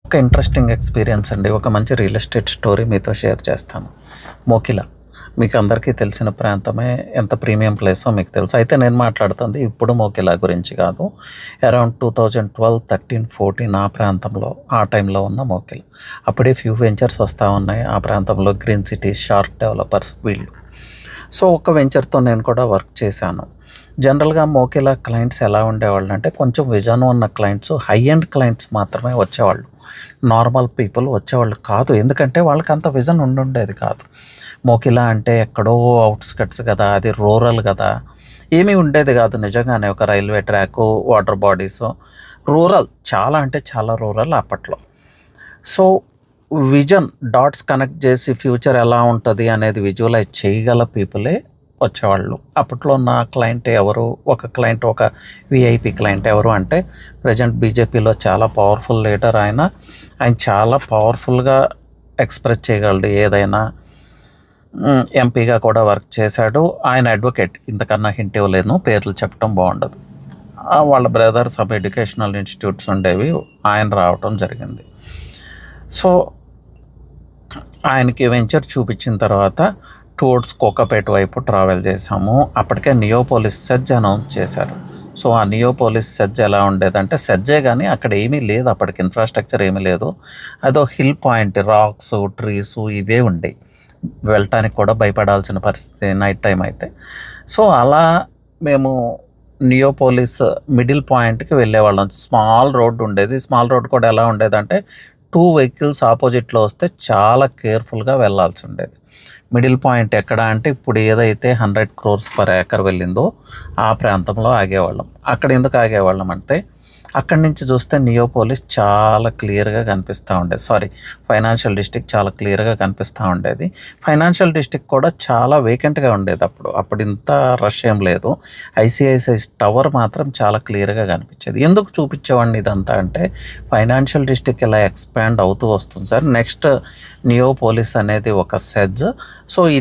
ఒక interesting experience అండి. ఒక మంచి రియల్ ఎస్టేట్ స్టోరీ మీతో షేర్ చేస్తాను. మోకిలా మీకు అందరికీ తెలిసిన ప్రాంతమే. ఎంత ప్రీమియం ప్లేసో మీకు తెలుసు. అయితే నేను మాట్లాడుతుంది ఇప్పుడు మోకిలా గురించి కాదు. అరౌండ్ 2012, 13, 14 ఆ ప్రాంతంలో, ఆ టైంలో ఉన్న మోకిలా. అప్పుడే ఫ్యూ వెంచర్స్ వస్తూ ఉన్నాయి ఆ ప్రాంతంలో. గ్రీన్ సిటీస్, షార్క్ డెవలపర్స్ వీళ్ళు. సో ఒక వెంచర్తో నేను కూడా వర్క్ చేశాను. జనరల్గా మోకిలా క్లయింట్స్ ఎలా ఉండేవాళ్ళు అంటే, కొంచెం విజన్ ఉన్న క్లయింట్స్, హై ఎండ్ క్లయింట్స్ మాత్రమే వచ్చేవాళ్ళు. నార్మల్ పీపుల్ వచ్చేవాళ్ళు కాదు. ఎందుకంటే వాళ్ళకి అంత విజన్ ఉండుండేది కాదు. మోకిలా అంటే ఎక్కడో అవుట్స్కట్స్ కదా, అది రూరల్ కదా, ఏమీ ఉండేది కాదు నిజంగానే. ఒక railway track, water bodies, rural, చాలా అంటే చాలా రూరల్ అప్పట్లో. సో విజన్ డాట్స్ కనెక్ట్ చేసి ఫ్యూచర్ ఎలా ఉంటుంది అనేది విజువలైజ్ చేయగల పీపులే వచ్చేవాళ్ళు. అప్పట్లో నా క్లయింట్ ఎవరు, ఒక క్లయింట్, ఒక విఐపి క్లయింట్ ఎవరు అంటే, ప్రజెంట్ బీజేపీలో చాలా పవర్ఫుల్ లీడర్ ఆయన. ఆయన చాలా పవర్ఫుల్గా ఎక్స్ప్రెస్ చేయగలడు ఏదైనా. ఎంపీగా కూడా వర్క్ చేశాడు. ఆయన అడ్వకేట్. ఇంతకన్నా హింట్ ఇవ్వలేను, పేర్లు చెప్పడం బాగుండదు. వాళ్ళ బ్రదర్ సబ్ ఎడ్యుకేషనల్ ఇన్స్టిట్యూట్స్ ఉండేవి, ఆయన రావటం జరిగింది. సో ఆయనకి వెంచర్ చూపించిన తర్వాత టువర్డ్స్ కోకాపేట వైపు ట్రావెల్ చేసాము. అప్పటికే నియోపోలిస్ సెజ్ అనౌన్స్ చేశారు. సో ఆ నియోపోలిస్ సెజ్ ఎలా ఉండేదంటే, సెజ్జే కానీ అక్కడ ఏమీ లేదు, అప్పటికి ఇన్ఫ్రాస్ట్రక్చర్ ఏమీ లేదు. అదో హిల్ పాయింట్, రాక్స్, ట్రీస్ ఇవే ఉండేవి. వెళ్ళటానికి కూడా భయపడాల్సిన పరిస్థితి నైట్ టైం అయితే. సో అలా మేము నియోపోలిస్ మిడిల్ పాయింట్కి వెళ్ళేవాళ్ళం. స్మాల్ రోడ్ ఉండేది. స్మాల్ రోడ్ కూడా ఎలా ఉండేదంటే, 2 వెహికల్స్ ఆపోజిట్లో వస్తే చాలా కేర్ఫుల్గా వెళ్ళాల్సి ఉండేది. మిడిల్ పాయింట్ ఎక్కడ అంటే, ఇప్పుడు ఏదైతే 100 crores per acre వెళ్ళిందో ఆ ప్రాంతంలో ఆగేవాళ్ళం. అక్కడ ఎందుకు ఆగేవాళ్ళం అంటే, అక్కడి నుంచి చూస్తే నియోపోలిస్ చాలా క్లియర్గా కనిపిస్తూ ఉండేది. ఫైనాన్షియల్ డిస్ట్రిక్ట్ చాలా క్లియర్గా కనిపిస్తూ ఉండేది. ఫైనాన్షియల్ డిస్ట్రిక్ట్ కూడా చాలా వేకెంట్గా ఉండేది అప్పుడు ఇంత రష్ ఏం లేదు. ఐసిఐసిఐ టవర్ మాత్రం చాలా క్లియర్గా కనిపించేది. ఎందుకు చూపించేవాడిని ఇదంతా అంటే, ఫైనాన్షియల్ డిస్ట్రిక్ట్ ఇలా ఎక్స్పాండ్ అవుతూ వస్తుంది సార్. నెక్స్ట్ నియోపోలిస్ అనేది ఒక సెజ్. సో